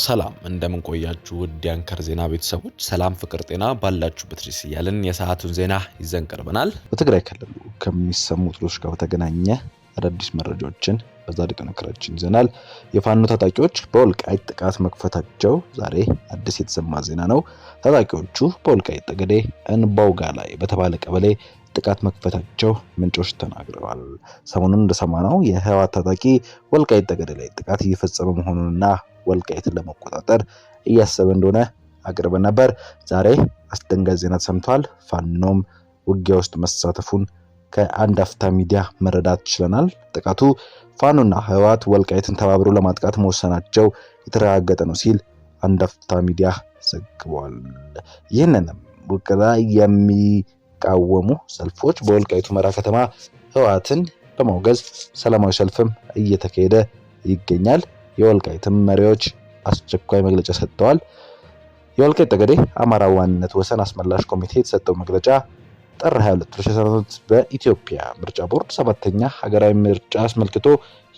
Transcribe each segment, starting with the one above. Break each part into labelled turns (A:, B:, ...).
A: ሰላም እንደምን ቆያችሁ ውድ የአንከር ዜና ቤተሰቦች ሰላም ፍቅር ጤና ባላችሁበት ድረስ ያለን የሰዓቱን ዜና ይዘን ቀርበናል።
B: በትግራይ ክልል ከሚሰሙ ጥሎች ጋር በተገናኘ አዳዲስ መረጃዎችን በዛሬው ጥንቅራችን ይዘናል። የፋኖ ታጣቂዎች በወልቃይት ጥቃት መክፈታቸው ዛሬ አዲስ የተሰማ ዜና ነው። ታጣቂዎቹ በወልቃይት ጠገዴ እንባውጋ ላይ በተባለ ቀበሌ ጥቃት መክፈታቸው ምንጮች ተናግረዋል። ሰሞኑን እንደሰማነው የህወሓት ታጣቂ ወልቃይት ጠገዴ ላይ ጥቃት እየፈጸመ መሆኑንና ወልቃይትን ለመቆጣጠር እያሰበ እንደሆነ አቅርበን ነበር። ዛሬ አስደንጋጭ ዜና ተሰምቷል። ፋኖም ውጊያ ውስጥ መሳተፉን ከአንድ አፍታ ሚዲያ መረዳት ችለናል። ጥቃቱ ፋኖና ህወሓት ወልቃይትን ተባብረው ለማጥቃት መወሰናቸው የተረጋገጠ ነው ሲል አንድ አፍታ ሚዲያ ዘግቧል። ይህንንም ውጊያ የሚቃወሙ ሰልፎች በወልቃይቱ መራ ከተማ ህወሓትን በማውገዝ ሰላማዊ ሰልፍም እየተካሄደ ይገኛል። የወልቃይትም መሪዎች አስቸኳይ መግለጫ ሰጥተዋል። የወልቃይት ጠገዴ አማራ ዋንነት ወሰን አስመላሽ ኮሚቴ የተሰጠው መግለጫ ጥር 22 2017 በኢትዮጵያ ምርጫ ቦርድ 7ኛ ሀገራዊ ምርጫ አስመልክቶ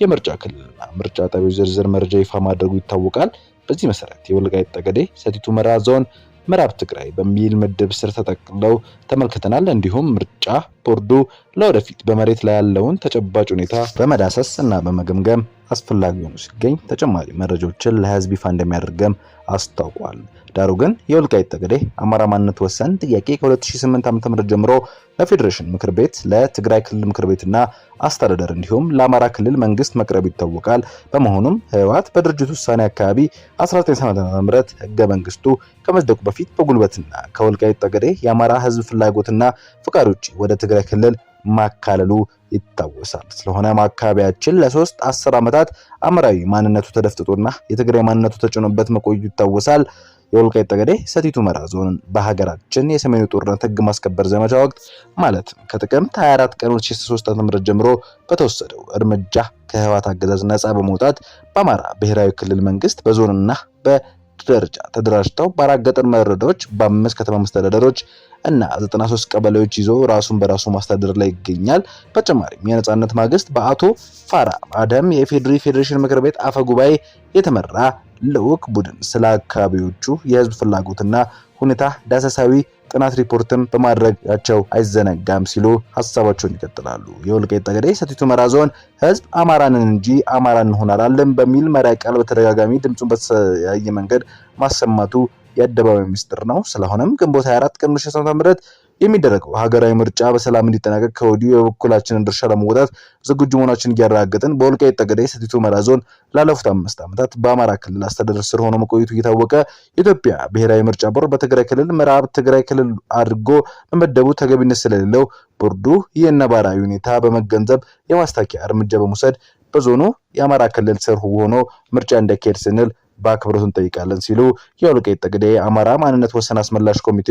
B: የምርጫ ክልልና ምርጫ ጣቢያዎች ዝርዝር መረጃ ይፋ ማድረጉ ይታወቃል። በዚህ መሰረት የወልቃይት ጠገዴ ሰቲት ሁመራ ዞን ምዕራብ ትግራይ በሚል ምድብ ስር ተጠቅለው ተመልክተናል። እንዲሁም ምርጫ ቦርዱ ለወደፊት በመሬት ላይ ያለውን ተጨባጭ ሁኔታ በመዳሰስ እና በመገምገም አስፈላጊ ሆኖ ሲገኝ ተጨማሪ መረጃዎችን ለህዝብ ይፋ እንደሚያደርግም አስታውቋል። ዳሩ ግን የወልቃይት ጠገዴ አማራ ማንነት ወሰን ጥያቄ ከ2008 ዓ.ም ጀምሮ ለፌዴሬሽን ምክር ቤት፣ ለትግራይ ክልል ምክር ቤትና አስተዳደር እንዲሁም ለአማራ ክልል መንግስት መቅረብ ይታወቃል። በመሆኑም ህወሓት በድርጅቱ ውሳኔ አካባቢ 1980 ዓ.ም ህገ መንግስቱ ከመጽደቁ በፊት በጉልበትና ከወልቃይት ጠገዴ የአማራ ህዝብ ፍላጎትና ፍቃድ ውጪ ወደ ትግራይ ክልል ማካለሉ ይታወሳል። ስለሆነም አካባቢያችን ለሶስት 10 ዓመታት አማራዊ ማንነቱ ተደፍጥጦና የትግራይ ማንነቱ ተጭኖበት መቆየቱ ይታወሳል። የወልቃይት ጠገዴ ሰቲት ሁመራ ዞን በሀገራችን የሰሜኑ ጦርነት ህግ ማስከበር ዘመቻ ወቅት ማለት ከጥቅምት 24 ቀን 2003 ዓ.ም ጀምሮ በተወሰደው እርምጃ ከህወሓት አገዛዝ ነፃ በመውጣት በአማራ ብሔራዊ ክልል መንግስት በዞንና በደረጃ ተደራጅተው በአራት ገጠር ወረዳዎች በ5 ከተማ መስተዳደሮች እና 93 ቀበሌዎች ይዞ ራሱን በራሱ ማስተዳደር ላይ ይገኛል። በተጨማሪም የነጻነት ማግስት በአቶ ፋራ አደም የኢፌዴሪ ፌዴሬሽን ምክር ቤት አፈ ጉባኤ የተመራ ልዑክ ቡድን ስለ አካባቢዎቹ የህዝብ ፍላጎትና ሁኔታ ዳሰሳዊ ጥናት ሪፖርትም በማድረጋቸው አይዘነጋም ሲሉ ሐሳባቸውን ይቀጥላሉ። የወልቃይት ጠገዴ ሰቲት ሁመራ ዞን ህዝብ አማራንን እንጂ አማራ እንሆን አላለም በሚል መሪ ቃል በተደጋጋሚ ድምጹን በተለያየ መንገድ ማሰማቱ የአደባባይ ሚስጥር ነው። ስለሆነም ግንቦት 24 ቀን 2017 የሚደረገው ሀገራዊ ምርጫ በሰላም እንዲጠናቀቅ ከወዲሁ የበኩላችንን ድርሻ ለመወጣት ዝግጁ መሆናችንን እያረጋገጥን በወልቃይት ጠገዴ ሰቲት ሁመራ ዞን ላለፉት 5 ዓመታት በአማራ ክልል አስተዳደር ስር ሆኖ መቆየቱ እየታወቀ የኢትዮጵያ ብሔራዊ ምርጫ ቦርድ በትግራይ ክልል ምዕራብ ትግራይ ክልል አድርጎ መመደቡ ተገቢነት ስለሌለው ቦርዱ ይህን ነባራዊ ሁኔታ በመገንዘብ የማስተካከያ እርምጃ በመውሰድ በዞኑ የአማራ ክልል ስር ሆኖ ምርጫ እንዲካሄድ ስንል በአክብሮት እንጠይቃለን ሲሉ የወልቃይት ጠገዴ አማራ ማንነት ወሰን አስመላሽ ኮሚቴ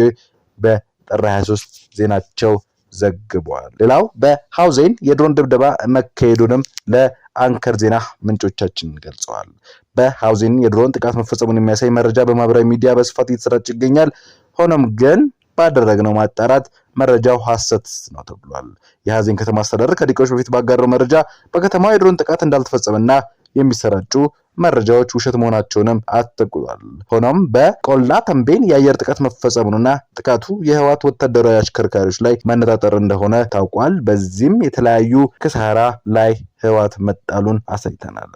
B: በጥር 23 ዜናቸው ዘግቧል። ሌላው በሃውዜን የድሮን ድብደባ መካሄዱንም ለአንከር ዜና ምንጮቻችን ገልጸዋል። በሃውዜን የድሮን ጥቃት መፈጸሙን የሚያሳይ መረጃ በማህበራዊ ሚዲያ በስፋት እየተሰራጨ ይገኛል። ሆኖም ግን ባደረግነው ማጣራት መረጃው ሐሰት ነው ተብሏል። የሃውዜን ከተማ አስተዳደር ከደቂቃዎች በፊት ባጋራው መረጃ በከተማው የድሮን ጥቃት እንዳልተፈጸመና የሚሰራጩ መረጃዎች ውሸት መሆናቸውንም አትጠቁቷል። ሆኖም በቆላ ተንቤን የአየር ጥቃት መፈጸሙንና ጥቃቱ የህወሓት ወታደራዊ አሽከርካሪዎች ላይ መነጣጠር እንደሆነ ታውቋል። በዚህም የተለያዩ ክሳራ ላይ ህወሓት መጣሉን አሳይተናል።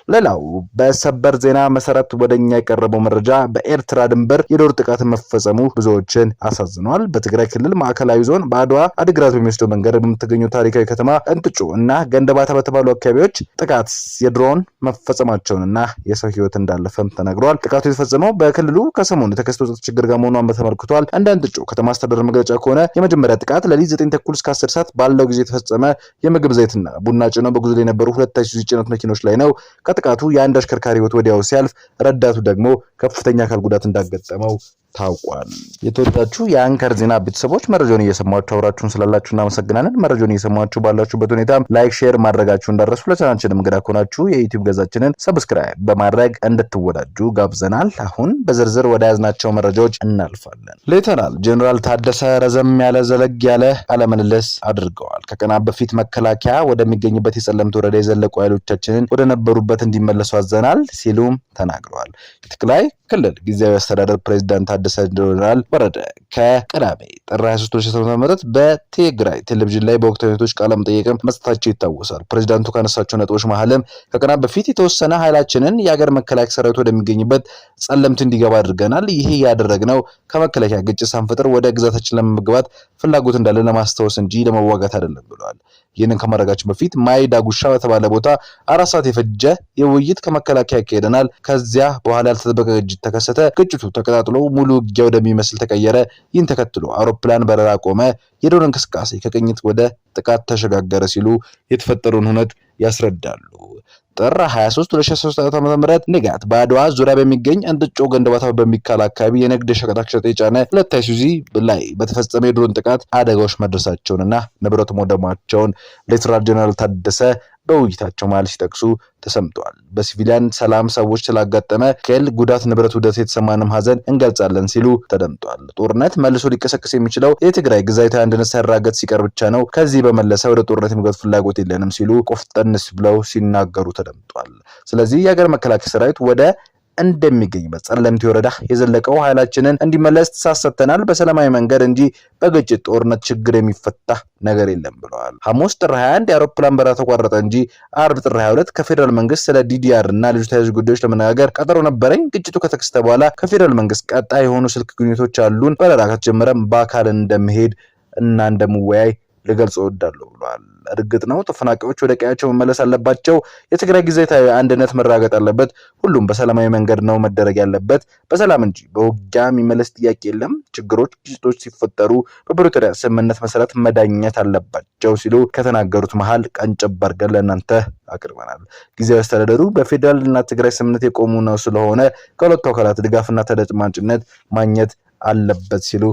B: ሌላው በሰበር ዜና መሰረት ወደኛ የቀረበው መረጃ በኤርትራ ድንበር የድሮን ጥቃት መፈጸሙ ብዙዎችን አሳዝኗል። በትግራይ ክልል ማዕከላዊ ዞን በአድዋ አድግራት በሚወስደው መንገድ በምትገኘው ታሪካዊ ከተማ እንጥጩ እና ገንደባታ በተባሉ አካባቢዎች ጥቃት የድሮን መፈጸማቸውንና የሰው ህይወት እንዳለፈም ተነግሯል። ጥቃቱ የተፈጸመው በክልሉ ከሰሞኑ የተከሰተው ችግር ጋር መሆኑን ተመልክቷል። እንደ እንጥጩ ከተማ አስተዳደር መግለጫ ከሆነ የመጀመሪያ ጥቃት ሌሊት 9 ተኩል እስከ 10 ሰዓት ባለው ጊዜ የተፈጸመ የምግብ ዘይትና ቡና ጭነው በጉዞ ላይ የነበሩ 2 አይሱዙ ጭነት መኪኖች ላይ ነው። ከጥቃቱ የአንድ አሽከርካሪ ህይወት ወዲያው ሲያልፍ ረዳቱ ደግሞ ከፍተኛ አካል ጉዳት እንዳጋጠመው ታውቋል። የተወዳችሁ የአንከር ዜና ቤተሰቦች መረጃውን እየሰማችሁ አብራችሁን ስላላችሁ እናመሰግናለን። መረጃውን እየሰማችሁ ባላችሁበት ሁኔታ ላይክ፣ ሼር ማድረጋችሁ እንዳትረሱ። ለቻናላችንም እንግዳ ከሆናችሁ የዩቲዩብ ገጻችንን ሰብስክራይብ በማድረግ እንድትወዳጁ ጋብዘናል። አሁን በዝርዝር ወደ ያዝናቸው መረጃዎች እናልፋለን። ሌተናል ጄኔራል ታደሰ ረዘም ያለ ዘለግ ያለ ቃለ ምልልስ አድርገዋል። ከቀናት በፊት መከላከያ ወደሚገኝበት የጸለምት ወረዳ የዘለቁ ኃይሎቻችንን ወደ ነበሩበት እንዲመለሱ አዘናል ሲሉም ተናግረዋል። የትግራይ ክልል ጊዜያዊ አስተዳደር ፕሬዝዳንት ታደሰ ጄኔራል ወረደ ከቅዳሜ ጥር 23 2017 በትግራይ ቴሌቪዥን ላይ በወቅታዊ ሁኔታዎች ቃለ መጠይቅ መስጠታቸው ይታወሳል። ፕሬዝዳንቱ ካነሳቸው ነጥቦች መሃልም ከቀናት በፊት የተወሰነ ኃይላችንን የሀገር መከላከያ ሰራዊት ወደሚገኝበት ጸለምት እንዲገባ አድርገናል። ይሄ ያደረግነው ከመከላከያ ግጭት ሳንፈጥር ወደ ግዛታችን ለመግባት ፍላጎት እንዳለ ለማስታወስ እንጂ ለመዋጋት አይደለም ብለዋል። ይህንን ከማድረጋችን በፊት ማይ ዳጉሻ በተባለ ቦታ 4 ሰዓት የፈጀ የውይይት ከመከላከያ ያካሄደናል። ከዚያ በኋላ ያልተጠበቀ ግጭት ተከሰተ። ግጭቱ ተቀጣጥሎ ሙሉ ውጊያ ወደሚመስል ተቀየረ። ይህን ተከትሎ አውሮፕላን በረራ ቆመ። የድሮን እንቅስቃሴ ከቅኝት ወደ ጥቃት ተሸጋገረ ሲሉ የተፈጠረውን ሁነት ያስረዳሉ። ጥር 23 2013 ዓ.ም ንጋት በአድዋ ዙሪያ በሚገኝ እንጥጮ ገንደባታ በሚካል አካባቢ የንግድ ሸቀጣሸቀጥ የጫነ 2 አይሱዚ ላይ በተፈጸመ የድሮን ጥቃት አደጋዎች መድረሳቸውንና ንብረት መውደማቸውን ሌተናል ጄኔራል ታደሰ በውይይታቸው መሃል ሲጠቅሱ ተሰምቷል። በሲቪሊያን ሰላም ሰዎች ስላጋጠመ ከል ጉዳት ንብረት ውደት የተሰማንም ሐዘን እንገልጻለን ሲሉ ተደምጧል። ጦርነት መልሶ ሊቀሰቀስ የሚችለው የትግራይ ግዛት አንድነት ሳይራገጥ ሲቀር ብቻ ነው። ከዚህ በመለሰ ወደ ጦርነት የመግባት ፍላጎት የለንም ሲሉ ቆፍጠንስ ብለው ሲናገሩ ተደምጧል። ስለዚህ የሀገር መከላከያ ሰራዊት ወደ እንደሚገኝበት ጸለምት ወረዳ የዘለቀው ኃይላችንን እንዲመለስ ተሳሰተናል በሰላማዊ መንገድ እንጂ በግጭት ጦርነት ችግር የሚፈታ ነገር የለም ብለዋል። ሐሙስ ጥር 21 የአውሮፕላን በረራ ተቋረጠ እንጂ አርብ ጥር 22 ከፌደራል መንግስት ስለ ዲዲአር እና ሌሎች ተያያዥ ጉዳዮች ለመነጋገር ቀጠሮ ነበረኝ። ግጭቱ ከተከሰተ በኋላ ከፌደራል መንግስት ቀጣይ የሆኑ ስልክ ግንኙነቶች አሉን። በረራ ከተጀመረ በአካል እንደምሄድ እና እንደምወያይ ልገልጽ እወዳለሁ ብለዋል። እርግጥ ነው ተፈናቃዮች ወደ ቀያቸው መመለስ አለባቸው። የትግራይ ግዛታዊ አንድነት መራገጥ አለበት። ሁሉም በሰላማዊ መንገድ ነው መደረግ ያለበት፣ በሰላም እንጂ በውጊያ የሚመለስ ጥያቄ የለም። ችግሮች፣ ግጭቶች ሲፈጠሩ በፕሪቶሪያ ስምምነት መሰረት መዳኘት አለባቸው ሲሉ ከተናገሩት መሃል ቀንጨብ አድርገን ለእናንተ አቅርበናል። ጊዜያዊ አስተዳደሩ በፌዴራልና ትግራይ ስምምነት የቆሙ ነው ስለሆነ ከሁለቱ አካላት ድጋፍና ተደማጭነት ማግኘት አለበት ሲሉ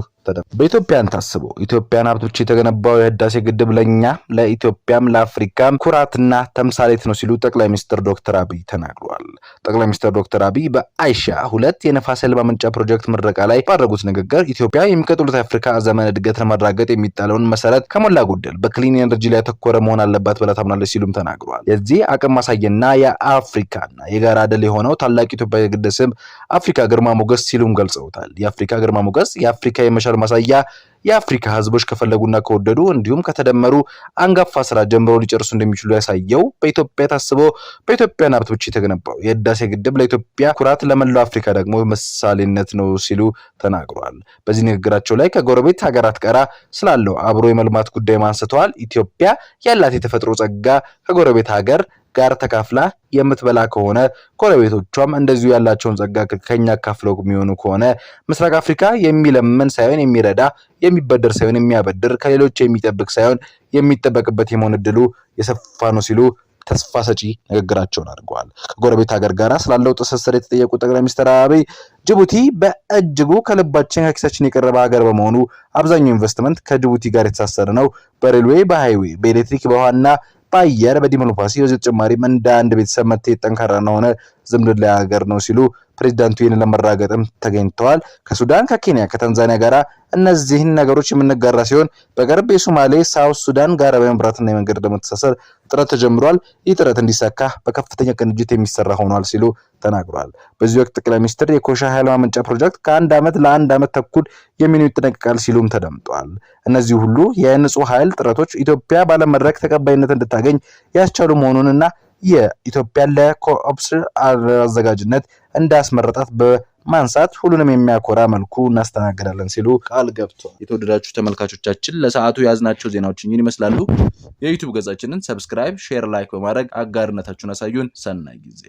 B: በኢትዮጵያን ታስቦ ኢትዮጵያን ሀብቶች የተገነባው የህዳሴ ግድብ ለኛ ለኢትዮጵያም ለአፍሪካም ኩራትና ተምሳሌት ነው ሲሉ ጠቅላይ ሚኒስትር ዶክተር አብይ ተናግረዋል። ጠቅላይ ሚኒስትር ዶክተር አብይ በአይሻ 2 የነፋስ ኃይል ማመንጫ ፕሮጀክት ምረቃ ላይ ባደረጉት ንግግር ኢትዮጵያ የሚቀጥሉት የአፍሪካ ዘመን እድገት ለማረጋገጥ የሚጣለውን መሰረት ከሞላ ጎደል በክሊን ኤነርጂ ላይ ያተኮረ መሆን አለባት ብላ ታምናለች ሲሉም ተናግረዋል። የዚህ አቅም ማሳየና የአፍሪካና የጋራ ድል የሆነው ታላቅ ኢትዮጵያ ግድብ ስም አፍሪካ ግርማ ሞገስ ሲሉም ገልጸውታል። የአፍሪካ ግርማ ሞገስ የአፍሪካ የመሻል ማሳያ የአፍሪካ ህዝቦች ከፈለጉና ከወደዱ እንዲሁም ከተደመሩ አንጋፋ ስራ ጀምረው ሊጨርሱ እንደሚችሉ ያሳየው በኢትዮጵያ ታስቦ በኢትዮጵያ ሀብቶች የተገነባው የህዳሴ ግድብ ለኢትዮጵያ ኩራት፣ ለመላው አፍሪካ ደግሞ ምሳሌነት ነው ሲሉ ተናግረዋል። በዚህ ንግግራቸው ላይ ከጎረቤት ሀገራት ጋር ስላለው አብሮ የመልማት ጉዳይ አንስተዋል። ኢትዮጵያ ያላት የተፈጥሮ ጸጋ ከጎረቤት ሀገር ጋር ተካፍላ የምትበላ ከሆነ ጎረቤቶቿም እንደዚሁ ያላቸውን ጸጋ ከኛ ካፍለው የሚሆኑ ከሆነ ምስራቅ አፍሪካ የሚለምን ሳይሆን የሚረዳ፣ የሚበደር ሳይሆን የሚያበድር፣ ከሌሎች የሚጠብቅ ሳይሆን የሚጠበቅበት የመሆን እድሉ የሰፋ ነው ሲሉ ተስፋ ሰጪ ንግግራቸውን አድርገዋል። ከጎረቤት ሀገር ጋር ስላለው ትስስር የተጠየቁ ጠቅላይ ሚኒስትር አብይ ጅቡቲ በእጅጉ ከልባችን ከኪሳችን የቀረበ ሀገር በመሆኑ አብዛኛው ኢንቨስትመንት ከጅቡቲ ጋር የተሳሰረ ነው። በሬልዌይ፣ በሃይዌይ፣ በኤሌክትሪክ፣ በውሃና በአየር፣ በዲፕሎማሲ በዚህ ተጨማሪም እንደ አንድ ቤተሰብ መተያየት ጠንካራና ሆነ ዝምድና ላይ ሀገር ነው ሲሉ ፕሬዝዳንቱ ይህንን ለመራገጥም ተገኝተዋል። ከሱዳን፣ ከኬንያ፣ ከታንዛኒያ ጋራ እነዚህን ነገሮች የምንጋራ ሲሆን በቅርብ የሶማሌ ሳውት ሱዳን ጋር በመብራትና የመንገድ ለመተሳሰር ጥረት ተጀምሯል። ይህ ጥረት እንዲሳካ በከፍተኛ ቅንጅት የሚሰራ ሆኗል ሲሉ ተናግሯል። በዚህ ወቅት ጠቅላይ ሚኒስትር የኮሻ ኃይል ማመንጫ ፕሮጀክት ከ1 ዓመት ለ1 ዓመት ተኩል የሚሆን ይጠናቀቃል ሲሉም ተደምጧል። እነዚህ ሁሉ የንጹህ ኃይል ጥረቶች ኢትዮጵያ ባለም መድረክ ተቀባይነት እንድታገኝ ያስቻሉ መሆኑንና የኢትዮጵያን ለኮኦፕስ አዘጋጅነት እንዳስመረጣት በማንሳት ሁሉንም የሚያኮራ መልኩ እናስተናግዳለን ሲሉ ቃል ገብተዋል። የተወደዳችሁ ተመልካቾቻችን ለሰዓቱ ያዝናቸው ዜናዎች እኚህን ይመስላሉ። የዩቲዩብ ገጻችንን ሰብስክራይብ፣ ሼር፣ ላይክ በማድረግ አጋርነታችሁን አሳዩን። ሰናይ ጊዜ